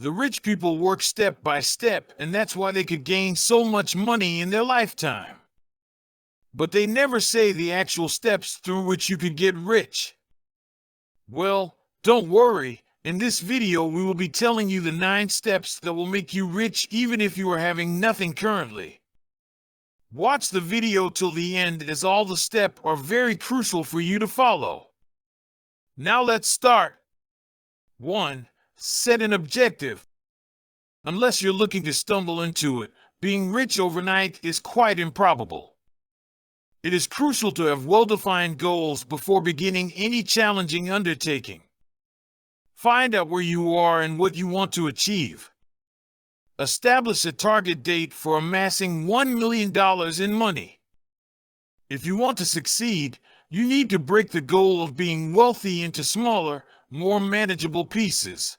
The rich people work step by step, and that's why they could gain so much money in their lifetime. But they never say the actual steps through which you could get rich. Well, don't worry. In this video, we will be telling you the 9 steps that will make you rich even if you are having nothing currently. Watch the video till the end, as all the steps are very crucial for you to follow. Now let's start. 1. Set an objective. Unless you're looking to stumble into it, being rich overnight is quite improbable. It is crucial to have well-defined goals before beginning any challenging undertaking. Find out where you are and what you want to achieve. Establish a target date for amassing $1 million in money. If you want to succeed, you need to break the goal of being wealthy into smaller, more manageable pieces.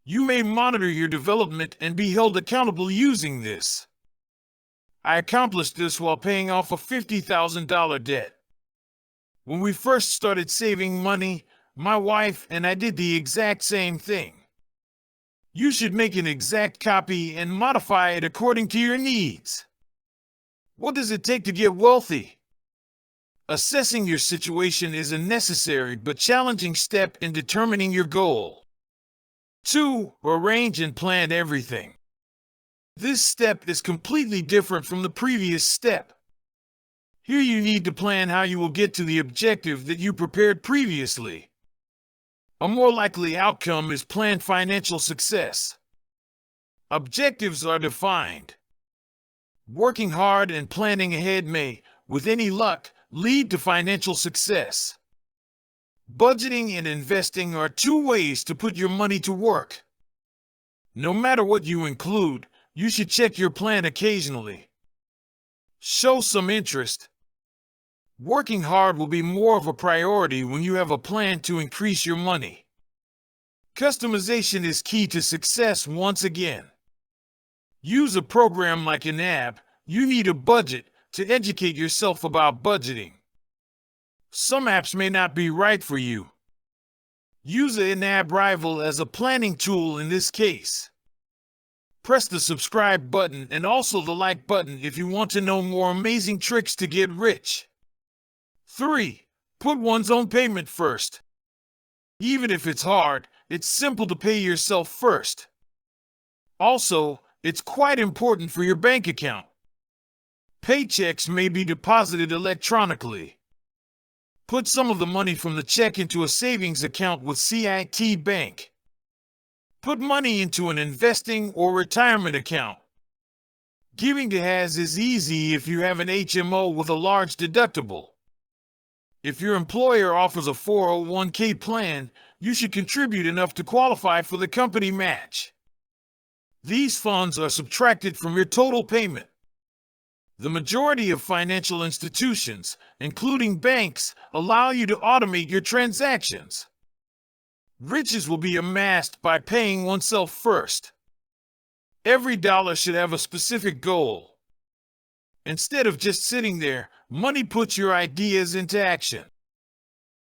You may monitor your development and be held accountable using this. I accomplished this while paying off a $50,000 debt. When we first started saving money, my wife and I did the exact same thing. You should make an exact copy and modify it according to your needs. What does it take to get wealthy? Assessing your situation is a necessary but challenging step in determining your goal. 2. Arrange and plan everything. This step is completely different from the previous step. Here you need to plan how you will get to the objective that you prepared previously. A more likely outcome is planned financial success. Objectives are defined. Working hard and planning ahead may, with any luck, lead to financial success. Budgeting and investing are 2 ways to put your money to work. No matter what you include, you should check your plan occasionally. Show some interest. Working hard will be more of a priority when you have a plan to increase your money. Customization is key to success once again. Use a program like an app. You need a budget to educate yourself about budgeting. Some apps may not be right for you. Use an app rival as a planning tool in this case. Press the subscribe button and also the like button if you want to know more amazing tricks to get rich. 3. Put one's own payment first. Even if it's hard, it's simple to pay yourself first. Also, it's quite important for your bank account. Paychecks may be deposited electronically. Put some of the money from the check into a savings account with CIT Bank. Put money into an investing or retirement account. Giving to has is easy if you have an HMO with a large deductible. If your employer offers a 401k plan, you should contribute enough to qualify for the company match. These funds are subtracted from your total payment. The majority of financial institutions, including banks, allow you to automate your transactions. Riches will be amassed by paying oneself first. Every dollar should have a specific goal. Instead of just sitting there, money puts your ideas into action.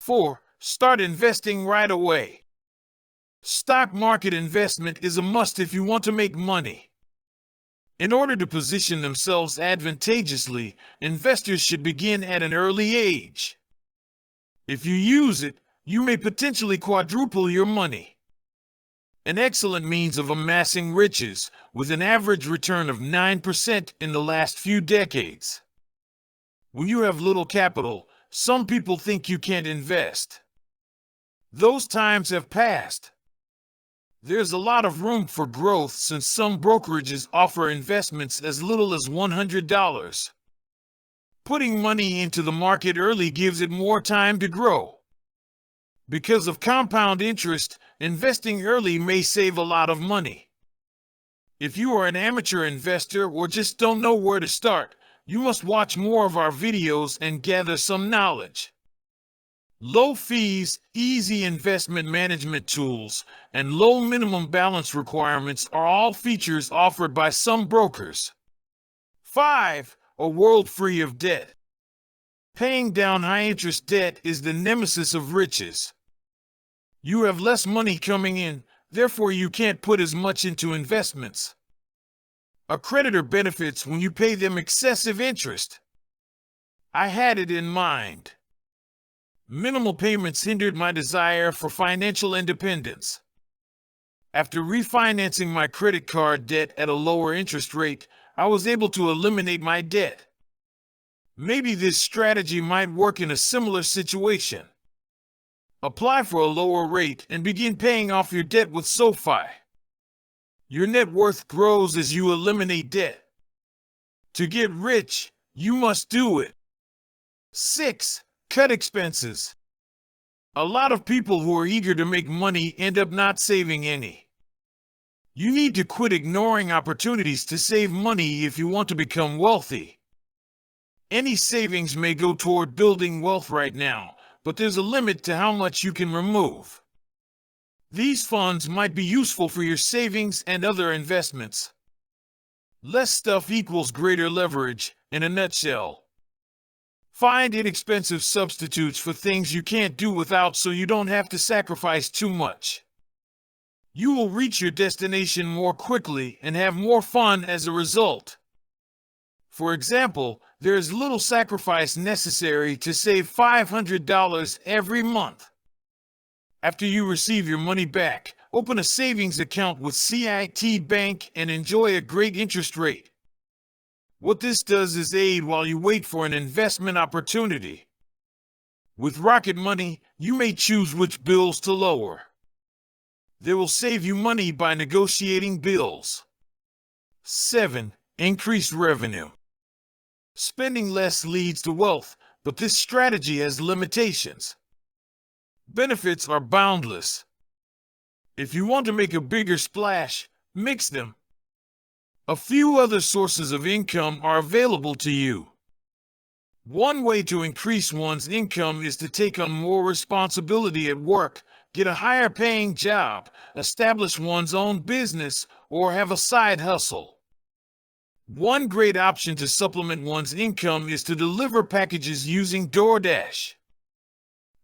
4. Start investing right away. Stock market investment is a must if you want to make money. In order to position themselves advantageously, investors should begin at an early age. If you use it, you may potentially quadruple your money. An excellent means of amassing riches, with an average return of 9% in the last few decades. When you have little capital, some people think you can't invest. Those times have passed. There's a lot of room for growth since some brokerages offer investments as little as $100. Putting money into the market early gives it more time to grow. Because of compound interest, investing early may save a lot of money. If you are an amateur investor or just don't know where to start, you must watch more of our videos and gather some knowledge. Low fees, easy investment management tools, and low minimum balance requirements are all features offered by some brokers. 5. A world free of debt. Paying down high-interest debt is the nemesis of riches. You have less money coming in, Therefore, you can't put as much into investments. A creditor benefits when you pay them excessive interest. I had it in mind. Minimal payments hindered my desire for financial independence. After refinancing my credit card debt at a lower interest rate, I was able to eliminate my debt. Maybe this strategy might work in a similar situation. Apply for a lower rate and begin paying off your debt with SoFi. Your net worth grows as you eliminate debt. To get rich, you must do it. 6. Cut expenses. A lot of people who are eager to make money end up not saving any. You need to quit ignoring opportunities to save money if you want to become wealthy. Any savings may go toward building wealth right now, but there's a limit to how much you can remove. These funds might be useful for your savings and other investments. Less stuff equals greater leverage, in a nutshell. Find inexpensive substitutes for things you can't do without so you don't have to sacrifice too much. You will reach your destination more quickly and have more fun as a result. For example, there is little sacrifice necessary to save $500 every month. After you receive your money back, open a savings account with CIT Bank and enjoy a great interest rate. What this does is aid while you wait for an investment opportunity. With Rocket Money, you may choose which bills to lower. They will save you money by negotiating bills. 7. Increase revenue. Spending less leads to wealth, but this strategy has limitations. Benefits are boundless. If you want to make a bigger splash, mix them. A few other sources of income are available to you. One way to increase one's income is to take on more responsibility at work, get a higher paying job, establish one's own business, or have a side hustle. One great option to supplement one's income is to deliver packages using DoorDash.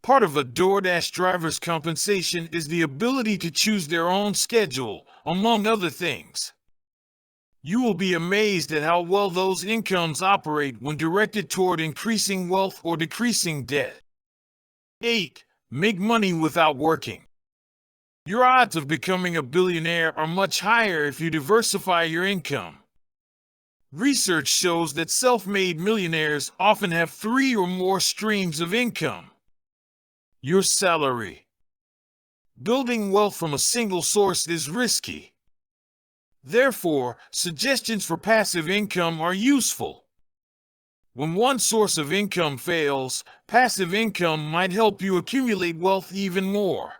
Part of a DoorDash driver's compensation is the ability to choose their own schedule, among other things. You will be amazed at how well those incomes operate when directed toward increasing wealth or decreasing debt. 8. Make money without working. Your odds of becoming a billionaire are much higher if you diversify your income. Research shows that self-made millionaires often have 3 or more streams of income. Your salary. Building wealth from a single source is risky. Therefore, suggestions for passive income are useful. When one source of income fails, passive income might help you accumulate wealth even more.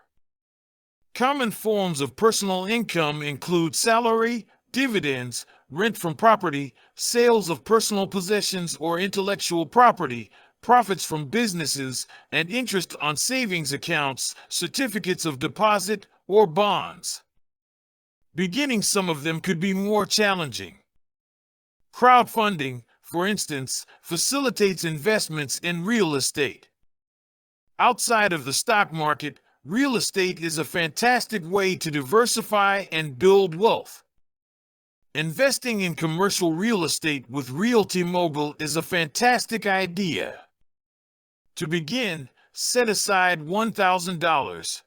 Common forms of personal income include salary, dividends, rent from property, sales of personal possessions or intellectual property, profits from businesses, and interest on savings accounts, certificates of deposit, or bonds. Beginning some of them could be more challenging. Crowdfunding, for instance, facilitates investments in real estate. Outside of the stock market, real estate is a fantastic way to diversify and build wealth. Investing in commercial real estate with Realty Mobile is a fantastic idea. To begin, set aside $1,000.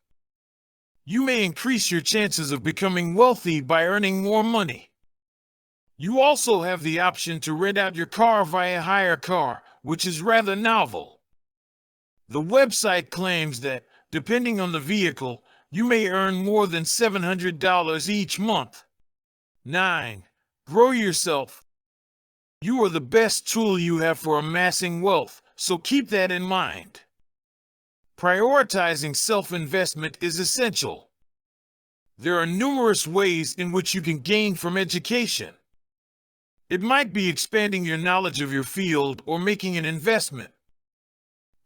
You may increase your chances of becoming wealthy by earning more money. You also have the option to rent out your car via hire car, which is rather novel. The website claims that, depending on the vehicle, you may earn more than $700 each month. 9. Grow yourself. You are the best tool you have for amassing wealth, so keep that in mind. Prioritizing self-investment is essential. There are numerous ways in which you can gain from education. It might be expanding your knowledge of your field or making an investment.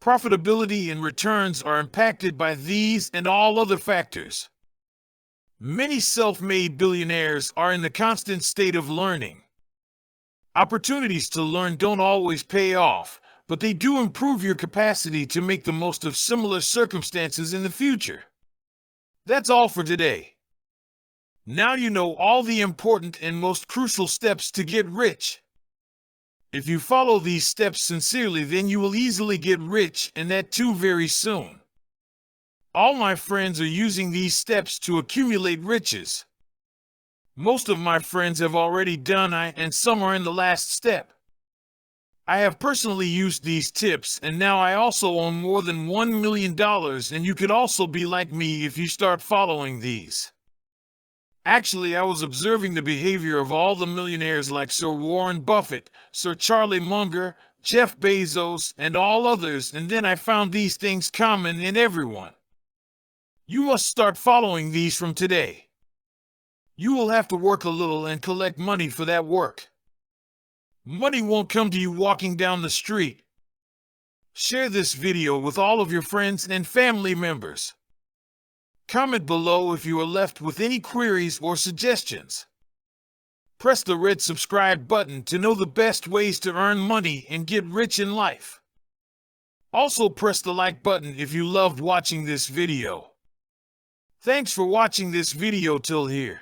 Profitability and returns are impacted by these and all other factors. Many self-made billionaires are in the constant state of learning. Opportunities to learn don't always pay off, but they do improve your capacity to make the most of similar circumstances in the future. That's all for today. Now you know all the important and most crucial steps to get rich. If you follow these steps sincerely, then you will easily get rich, and that too very soon. All my friends are using these steps to accumulate riches. Most of my friends have already done it, and some are in the last step. I have personally used these tips, and now I also own more than $1 million, and you could also be like me if you start following these. Actually, I was observing the behavior of all the millionaires like Sir Warren Buffett, Sir Charlie Munger, Jeff Bezos, and all others, and then I found these things common in everyone. You must start following these from today. You will have to work a little and collect money for that work. Money won't come to you walking down the street. Share this video with all of your friends and family members. Comment below if you are left with any queries or suggestions. Press the red subscribe button to know the best ways to earn money and get rich in life. Also press the like button if you loved watching this video. Thanks for watching this video till here.